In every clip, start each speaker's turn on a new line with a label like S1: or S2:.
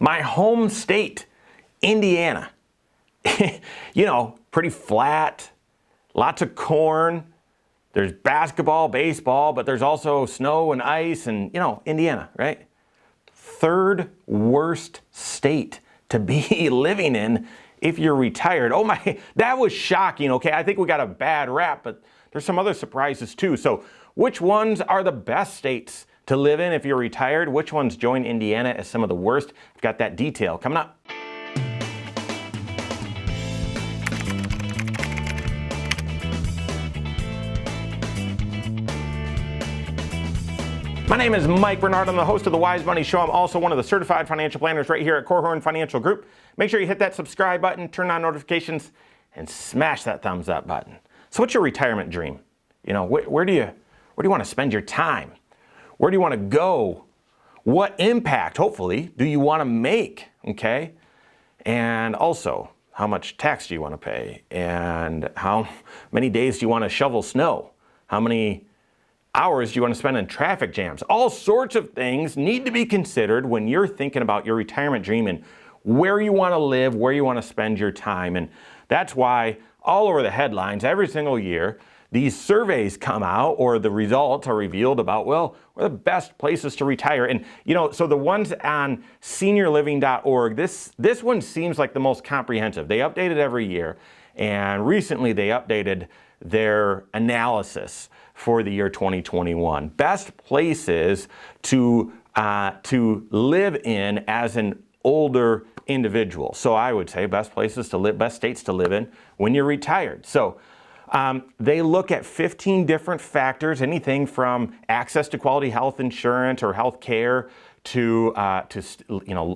S1: My home state, Indiana, pretty flat, lots of corn. There's basketball, baseball, but there's also snow and ice and, Indiana, right? Third worst state to be living in if you're retired. Oh my, that was shocking, okay? I think we got a bad rap, but there's some other surprises too. So which ones are the best states to live in if you're retired? Which ones join Indiana as some of the worst? I've got that detail coming up. My name is Mike Bernard. I'm the host of the Wise Money Show. I'm also one of the certified financial planners right here at Korhorn Financial Group. Make sure you hit that subscribe button, turn on notifications, and smash that thumbs up button. So what's your retirement dream? Where do you want to spend your time? Where do you want to go? What impact, hopefully, do you want to make? Okay? And also, how much tax do you want to pay? And how many days do you want to shovel snow? How many hours do you want to spend in traffic jams? All sorts of things need to be considered when you're thinking about your retirement dream and where you want to live, where you want to spend your time. And that's why all over the headlines every single year, these surveys come out or the results are revealed about, where are the best places to retire. And, so the ones on seniorliving.org, this one seems like the most comprehensive. They update it every year. And recently they updated their analysis for the year 2021. Best places to live in as an older individual. So I would say best places to live, best states to live in when you're retired. So they look at 15 different factors, anything from access to quality health insurance or health care to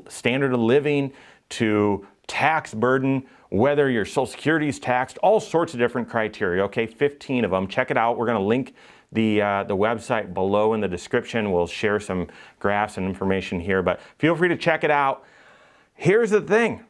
S1: standard of living, to tax burden, whether your Social Security is taxed, all sorts of different criteria. Okay, 15 of them. Check it out. We're going to link the website below in the description. We'll share some graphs and information here, but feel free to check it out. Here's the thing.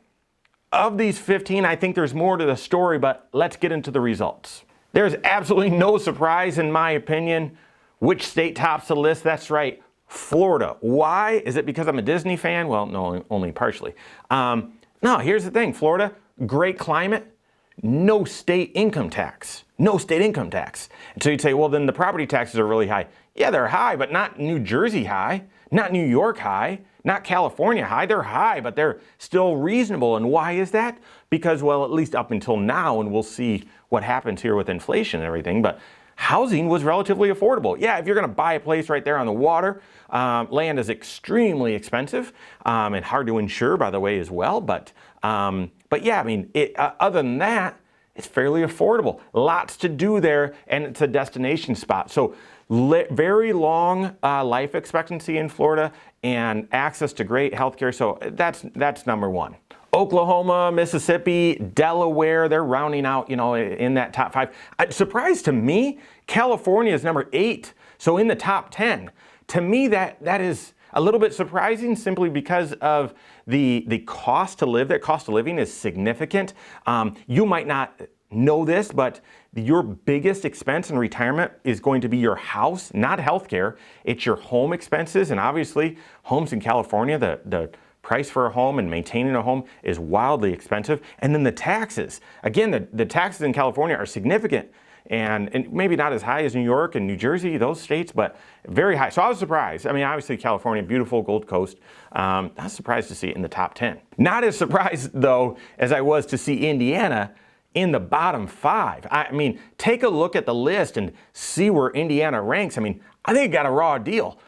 S1: Of these 15, I think there's more to the story, but let's get into the results. There's absolutely no surprise, in my opinion, which state tops the list. That's right, Florida. Why? Is it because I'm a Disney fan? Well, no, only partially. No, here's the thing. Florida, great climate, no state income tax. No state income tax. And so you'd say, well, then the property taxes are really high. Yeah, they're high, but not New Jersey high, not New York high, not California high. They're high, but they're still reasonable. And why is that? Because, well, at least up until now, and we'll see what happens here with inflation and everything, but housing was relatively affordable. Yeah, if you're going to buy a place right there on the water, land is extremely expensive and hard to insure, by the way, as well. But yeah, I mean, other than that, it's fairly affordable. Lots to do there, and it's a destination spot. So very long life expectancy in Florida and access to great healthcare. So that's number one. Oklahoma, Mississippi, Delaware, they're rounding out, in that top 5. Surprise to me, California is number 8, so in the top 10. To me, that is a little bit surprising simply because of the cost to live. That cost of living is significant. You might not know this, but your biggest expense in retirement is going to be your house, not healthcare. It's your home expenses, and obviously homes in California, the price for a home and maintaining a home is wildly expensive. And then the taxes. Again, the taxes in California are significant and maybe not as high as New York and New Jersey, those states, but very high. So I was surprised. I mean, obviously California, beautiful Gold Coast. I was surprised to see it in the top 10. Not as surprised, though, as I was to see Indiana in the bottom 5. I mean, take a look at the list and see where Indiana ranks. I mean, I think it got a raw deal.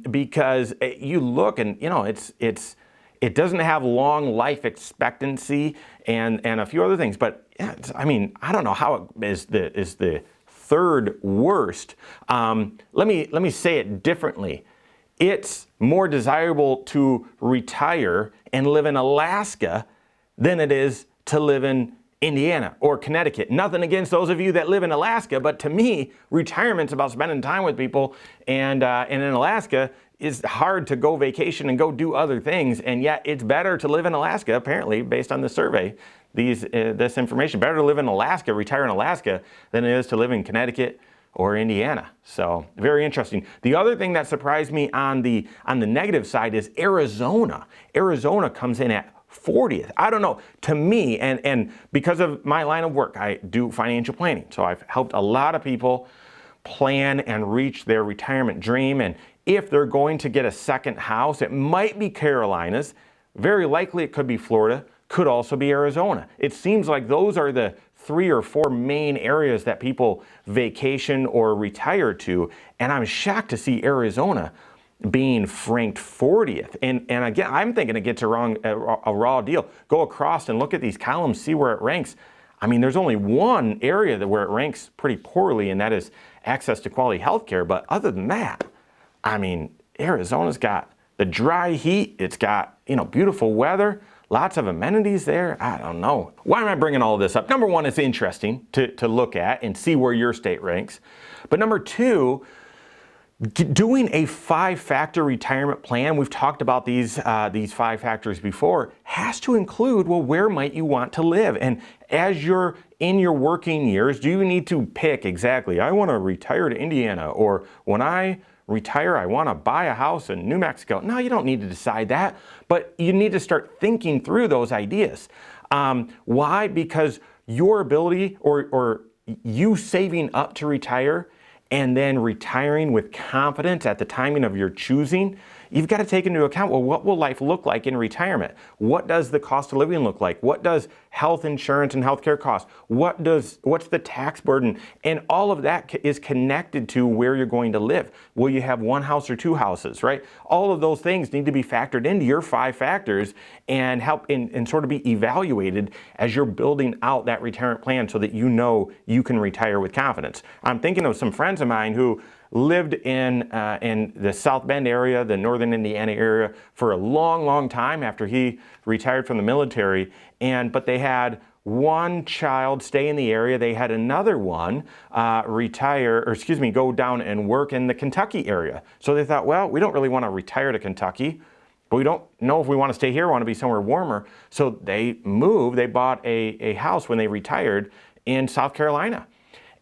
S1: Because you look and, it doesn't have long life expectancy and a few other things. But yeah, I don't know how it is the third worst. Let me say it differently. It's more desirable to retire and live in Alaska than it is to live in Indiana or Connecticut. Nothing against those of you that live in Alaska, but to me, retirement's about spending time with people, and in Alaska, it's hard to go vacation and go do other things, and yet it's better to live in Alaska, apparently, based on the survey, this information. Better to live in Alaska, retire in Alaska, than it is to live in Connecticut, or Indiana. So very interesting. The other thing that surprised me on the negative side is Arizona. Arizona comes in at 40th. I don't know. To me, and because of my line of work, I do financial planning. So I've helped a lot of people plan and reach their retirement dream. And if they're going to get a second house, it might be Carolinas. Very likely it could be Florida, could also be Arizona. It seems like those are the 3 or 4 main areas that people vacation or retire to. And I'm shocked to see Arizona being ranked 40th. And again, I'm thinking it gets a raw deal. Go across and look at these columns, see where it ranks. I mean, there's only one area where it ranks pretty poorly, and that is access to quality health care. But other than that, I mean, Arizona's got the dry heat. It's got, beautiful weather, lots of amenities there. I don't know. Why am I bringing all of this up? Number one, it's interesting to look at and see where your state ranks. But number two, doing a 5-factor retirement plan, we've talked about these 5 factors before, has to include, well, where might you want to live? And as you're in your working years, do you need to pick exactly, I want to retire to Indiana, or when I retire, I want to buy a house in New Mexico? No, you don't need to decide that, but you need to start thinking through those ideas. Why? Because your ability or you saving up to retire and then retiring with confidence at the timing of your choosing, you've got to take into account, well, what will life look like in retirement? What does the cost of living look like? What does health insurance and healthcare cost? What's the tax burden? And all of that is connected to where you're going to live. Will you have 1 house or 2 houses, right? All of those things need to be factored into your 5 factors and help and sort of be evaluated as you're building out that retirement plan so that you know you can retire with confidence. I'm thinking of some friends of mine who lived in the South Bend area, the northern Indiana area, for a long, long time after he retired from the military. But they had one child stay in the area. They had another one go down and work in the Kentucky area. So they thought, well, we don't really want to retire to Kentucky, but we don't know if we want to stay here. We want to be somewhere warmer. So they moved. They bought a house when they retired in South Carolina.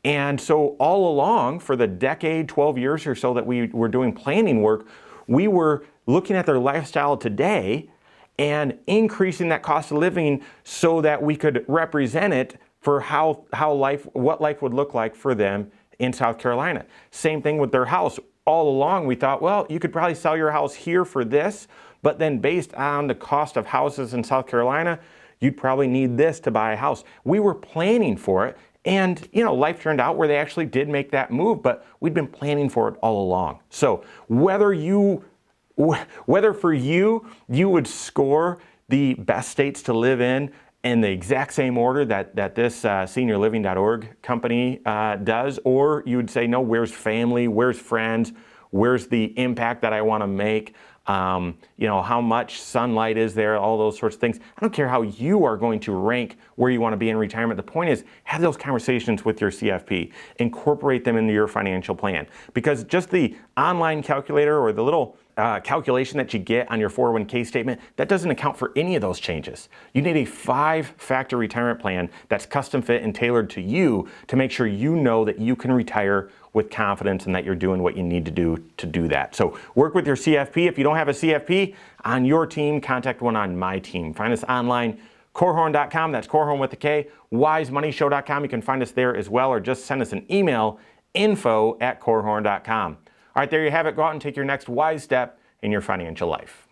S1: And so all along, for the decade, 12 years or so that we were doing planning work, we were looking at their lifestyle today and increasing that cost of living so that we could represent it for what life would look like for them in South Carolina. Same thing with their house. All along, we thought, well, you could probably sell your house here for this, but then based on the cost of houses in South Carolina, you'd probably need this to buy a house. We were planning for it. And, life turned out where they actually did make that move, but we'd been planning for it all along. So whether for you would score the best states to live in the exact same order that this seniorliving.org company does, or you would say, no, where's family, where's friends, where's the impact that I want to make, how much sunlight is there, all those sorts of things. I don't care how you are going to rank where you want to be in retirement. The point is, have those conversations with your CFP. Incorporate them into your financial plan. Because just the online calculator or the little calculation that you get on your 401k statement, that doesn't account for any of those changes. You need a 5-factor retirement plan that's custom fit and tailored to you to make sure you know that you can retire with confidence and that you're doing what you need to do that. So work with your CFP. If you don't have a CFP on your team, contact one on my team. Find us online, Korhorn.com. That's Korhorn with a K. WiseMoneyShow.com. You can find us there as well, or just send us an email, info@Korhorn.com. All right, there you have it. Go out and take your next wise step in your financial life.